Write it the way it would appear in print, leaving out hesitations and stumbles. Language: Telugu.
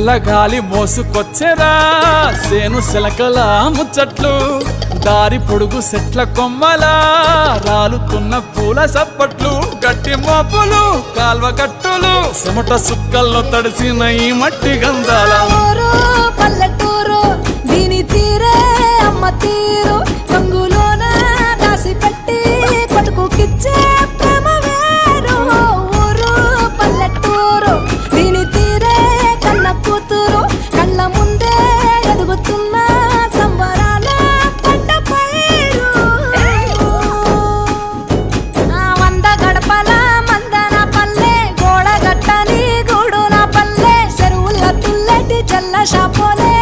చల్లగాలి మోసుకొచ్చెరా సేను శిలకల ముచ్చట్లు దారి పొడుగు సెట్ల కొమ్మలా రాలుతున్న పూల సప్పట్లు గట్టి మోపులు కాల్వ గట్టులు చెమట సుక్కల్లో తడిసిన ఈ మట్టి గంధాల పల్లెటూరు దీని తీరే అమ్మ తీరు రంగులోన దాసి పెట్టి కొట్టుకుకిచ్చే ప్రేమ వేరు ఊరు పల్లెటూరు దీని తీరే కన్న కూతురు కళ్ళ ముందే ఎదుగుతున్న సంబరాల పంట పైరు వంద గడపల మందన పల్లె గోడ గట్టని గూడున పల్లె చెరువుల తుల్లటి చల్ల షాపోలే